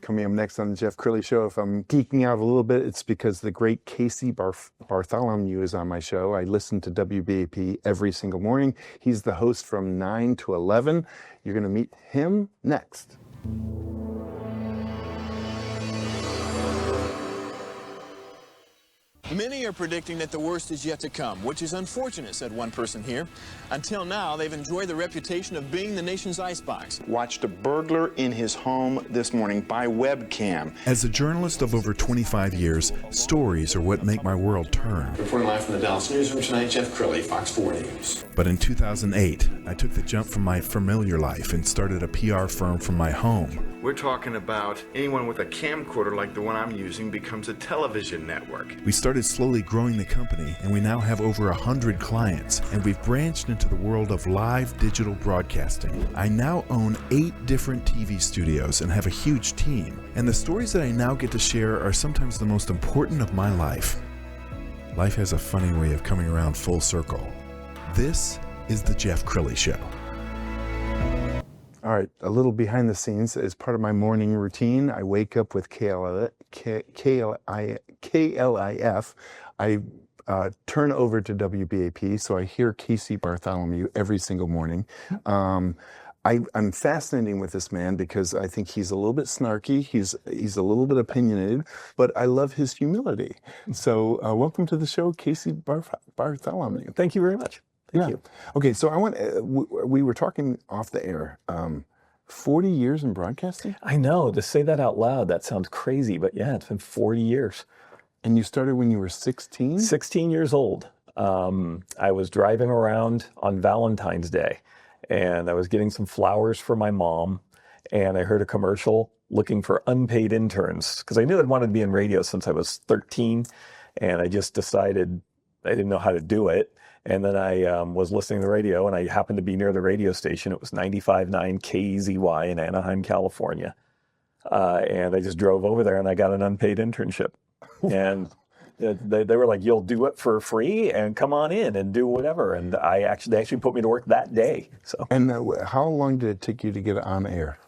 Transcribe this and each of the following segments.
coming up next on the Jeff Crilley Show. If I'm geeking out a little bit, it's because the great Casey Bartholomew is on my show. I listen to WBAP every single morning. He's the host from 9 to 11. You're going to meet him next. Many are predicting that the worst is yet to come, which is unfortunate, said one person here. Until now, they've enjoyed the reputation of being the nation's icebox. Watched a burglar in his home this morning by webcam. As a journalist of over 25 years, stories are what make my world turn. Reporting live from the Dallas newsroom tonight, Jeff Crilley, Fox 4 News. But in 2008, I took the jump from my familiar life and started a PR firm from my home. We're talking about anyone with a camcorder like the one I'm using becomes a television network. We started slowly growing the company, and we now have over 100 clients, and we've branched into the world of live digital broadcasting. I now own 8 different TV studios and have a huge team, and the stories that I now get to share are sometimes the most important of my life. Life has a funny way of coming around full circle. This is the Jeff Crilley Show. All right, a little behind the scenes. As part of my morning routine, I wake up with KLIF. I turn over to WBAP, so I hear Casey Bartholomew every single morning. I'm fascinating with this man because I think he's a little bit snarky, he's a little bit opinionated, but I love his humility. So welcome to the show, Casey Bartholomew. Thank you very much. Thank you. Okay, so I want. We were talking off the air. 40 years in broadcasting? I know, to say that out loud, that sounds crazy, but yeah, it's been 40 years. And you started when you were 16? 16 years old. I was driving around on Valentine's Day, and I was getting some flowers for my mom, and I heard a commercial looking for unpaid interns, because I knew I'd wanted to be in radio since I was 13, and I just decided I didn't know how to do it. And then I was listening to the radio, and I happened to be near the radio station. It was 95.9 KZY in Anaheim, California. And I just drove over there, and I got an unpaid internship. And they were like, "You'll do it for free, and come on in and do whatever." And they actually put me to work that day. So. And how long did it take you to get on air?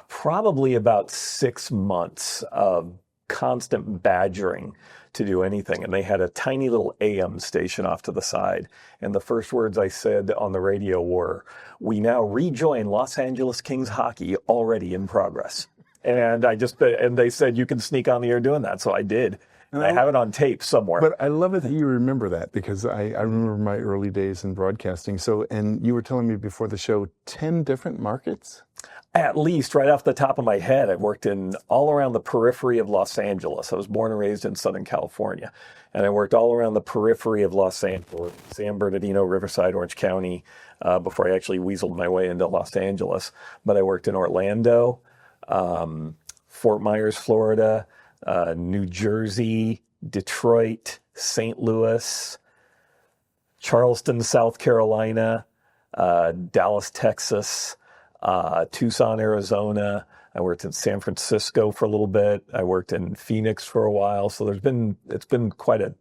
Probably about 6 months of constant badgering to do anything. And they had a tiny little AM station off to the side. And the first words I said on the radio were, "We now rejoin Los Angeles Kings hockey, already in progress." And they said, "You can sneak on the air doing that." So I did. And I have it on tape somewhere. But I love it that you remember that, because I remember my early days in broadcasting. So, and you were telling me before the show, 10 different markets? At least, right off the top of my head, I've worked in all around the periphery of Los Angeles. I was born and raised in Southern California. And I worked all around the periphery of Los Angeles, San Bernardino, Riverside, Orange County, before I actually weaseled my way into Los Angeles. But I worked in Orlando, Fort Myers, Florida, New Jersey, Detroit, St. Louis, Charleston, South Carolina, Dallas, Texas, Tucson, Arizona. I worked in San Francisco for a little bit. I worked in Phoenix for a while. So it's been quite a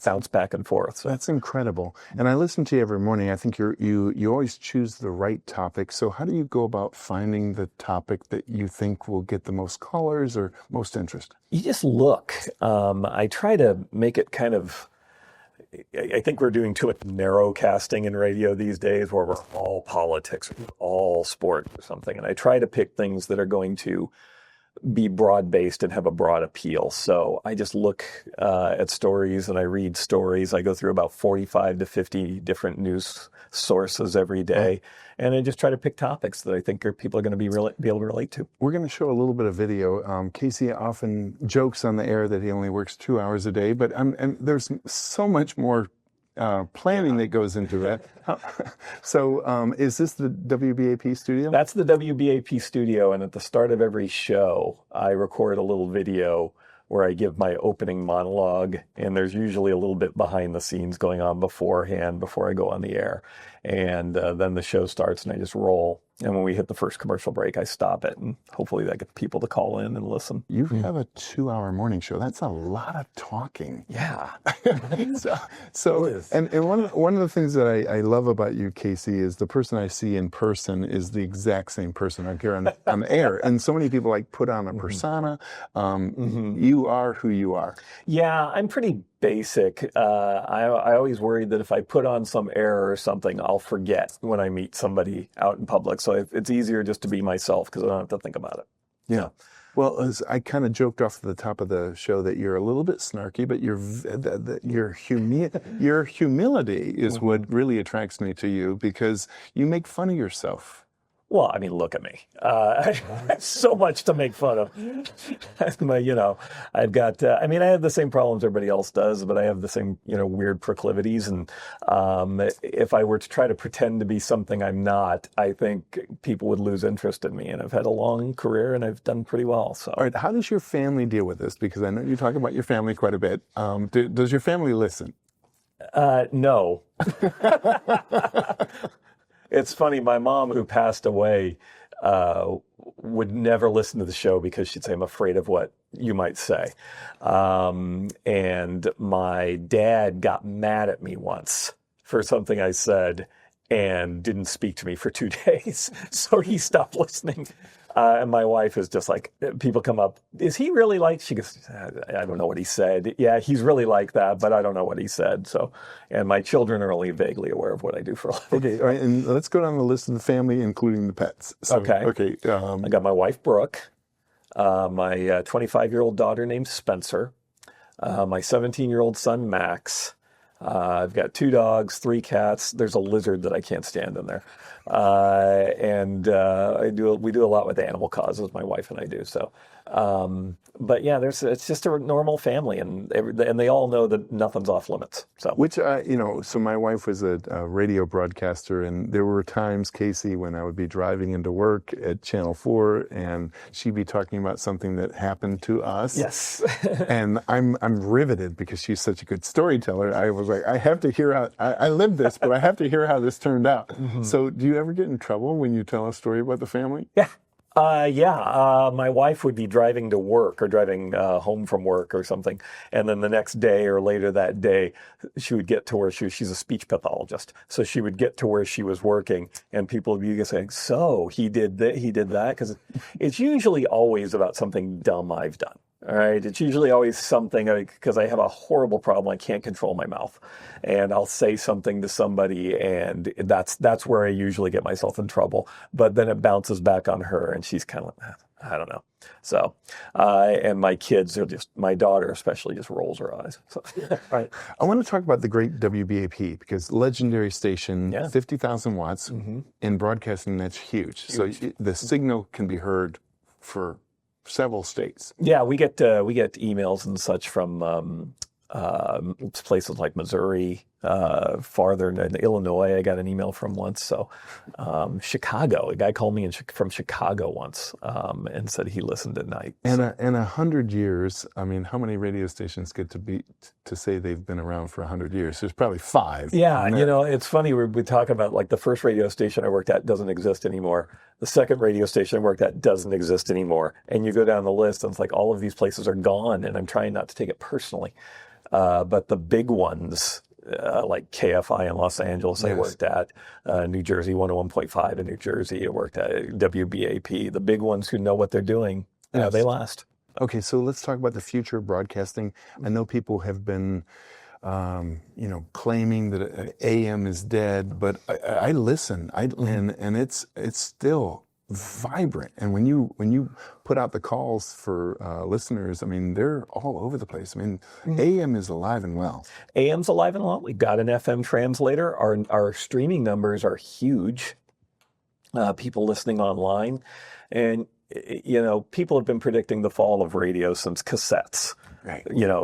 bounce back and forth. So. That's incredible. And I listen to you every morning. I think you always choose the right topic. So how do you go about finding the topic that you think will get the most callers or most interest? You just look. I try to make it kind of, I think we're doing too much narrow casting in radio these days, where we're all politics or all sport or something. And I try to pick things that are going to be broad-based and have a broad appeal. So I just look at stories and I read stories. I go through about 45 to 50 different news sources every day. And I just try to pick topics that I think people are going to be able to relate to. We're going to show a little bit of video. Casey often jokes on the air that he only works 2 hours a day, but and there's so much more planning that goes into that. So is this the WBAP studio? That's the WBAP studio, and at the start of every show, I record a little video where I give my opening monologue, and there's usually a little bit behind the scenes going on beforehand before I go on the air. And then the show starts and I just roll. And when we hit the first commercial break, I stop it, and hopefully that gets people to call in and listen. You have a 2-hour morning show. That's a lot of talking. Yeah. And one of the things that I love about you, Casey, is the person I see in person is the exact same person I hear on the air. And so many people like put on a persona. You are who you are. Yeah, I'm pretty basic. I always worried that if I put on some air or something, I'll forget when I meet somebody out in public. So it's easier just to be myself because I don't have to think about it. Yeah. Well, as I kind of joked off at the top of the show that you're a little bit snarky, but your humility is what really attracts me to you, because you make fun of yourself. Well, I mean, look at me. I have so much to make fun of. I've got, I have the same problems everybody else does, but I have the same, weird proclivities. And if I were to try to pretend to be something I'm not, I think people would lose interest in me. And I've had a long career and I've done pretty well. So, all right, how does your family deal with this? Because I know you talk about your family quite a bit. Does your family listen? No. It's funny, my mom, who passed away, would never listen to the show because she'd say, I'm afraid of what you might say. And my dad got mad at me once for something I said and didn't speak to me for 2 days. So he stopped listening. And my wife is just like, people come up, is he really like, she goes, I don't know what he said. Yeah, he's really like that, but I don't know what he said. So, and my children are only vaguely aware of what I do for a living. Okay, all right, and let's go down the list of the family, including the pets. So, okay. I got my wife, Brooke, my 25-year-old daughter named Spencer, my 17-year-old son, Max. I've got 2 dogs, 3 cats. There's a lizard that I can't stand in there. We do a lot with animal causes, my wife and I do. So, but yeah, it's just a normal family, and they all know that nothing's off limits. So, so my wife was a radio broadcaster, and there were times, Casey, when I would be driving into work at Channel 4, and she'd be talking about something that happened to us. Yes. And I'm riveted because she's such a good storyteller. I was like, I have to hear how I lived this, but I have to hear how this turned out. Mm-hmm. So, do you ever get in trouble when you tell a story about the family? Yeah. My wife would be driving to work or driving home from work or something. And then the next day or later that day, she would get to where she's a speech pathologist. So she would get to where she was working, and people would be saying, so he did that, because it's usually always about something dumb I've done. All right. It's usually always something, because I have a horrible problem. I can't control my mouth, and I'll say something to somebody, and that's where I usually get myself in trouble. But then it bounces back on her, and she's kind of like, I don't know. So, and my kids are my daughter especially just rolls her eyes. So. Right. I want to talk about the great WBAP, because legendary station, 50,000 watts in broadcasting, that's huge. So the signal can be heard for several states. Yeah, we get emails and such from places like Missouri, farther in Illinois. I got an email from once. So Chicago, a guy called me from Chicago once and said he listened at night. And 100 years. I mean, how many radio stations get to say they've been around for 100 years? There's probably 5. Yeah, it's funny. We talk about, like, the first radio station I worked at doesn't exist anymore. The second radio station I worked at doesn't exist anymore. And you go down the list, and it's like all of these places are gone. And I'm trying not to take it personally. But the big ones, like KFI in Los Angeles, I worked at, New Jersey 101.5 in New Jersey, I worked at WBAP. The big ones who know what they're doing, they last. Okay, so let's talk about the future of broadcasting. I know people have been, claiming that AM is dead, but I listen, and it's still vibrant. And when you put out the calls for listeners, I mean, they're all over the place. I mean, AM is alive and well. AM's alive and well. We've got an FM translator. Our streaming numbers are huge. People listening online, and people have been predicting the fall of radio since cassettes,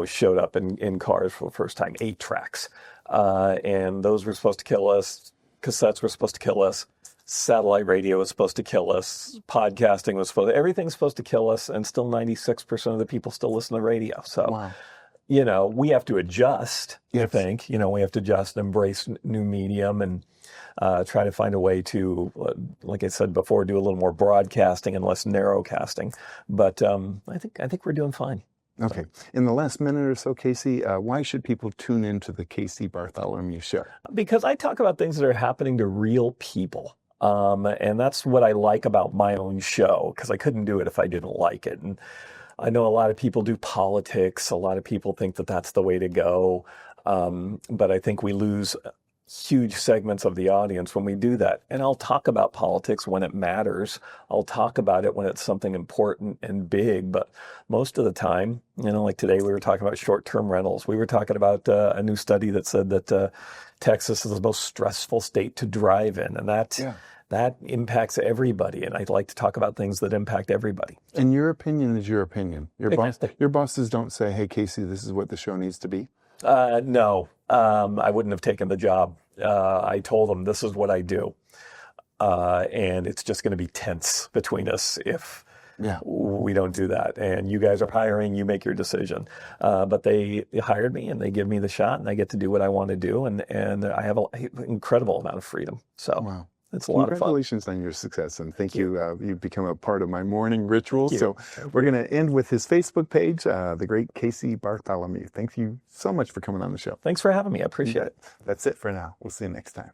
showed up in cars for the first time, 8 tracks, and those were supposed to kill us. Cassettes were supposed to kill us. Satellite radio was supposed to kill us. Podcasting was everything's supposed to kill us, and still 96% of the people still listen to radio. So, we have to adjust. I Yes. think we have to adjust, embrace new medium, and try to find a way to, like I said before, do a little more broadcasting and less narrowcasting. But I think we're doing fine. Okay. In the last minute or so, Casey, why should people tune into the Casey Bartholomew Show? Because I talk about things that are happening to real people. And that's what I like about my own show, because I couldn't do it if I didn't like it. And I know a lot of people do politics. A lot of people think that that's the way to go. But I think we lose huge segments of the audience when we do that. And I'll talk about politics when it matters. I'll talk about it when it's something important and big. But most of the time, like today, we were talking about short-term rentals. We were talking about a new study that said that Texas is the most stressful state to drive in. And that impacts everybody. And I'd like to talk about things that impact everybody. And your opinion is your opinion. Exactly. Your bosses don't say, hey, Casey, this is what the show needs to be? No, I wouldn't have taken the job. I told them this is what I do. And it's just going to be tense between us if we don't do that. And you guys are hiring, you make your decision. But they hired me and they give me the shot and I get to do what I want to do. And I have an incredible amount of freedom. So Wow. It's a lot of fun. Congratulations on your success, and thank you. You've become a part of my morning ritual. Thank So we're going to end with his Facebook page, the great Casey Bartholomew. Thank you so much for coming on the show. Thanks for having me. I appreciate it. That's it for now. We'll see you next time.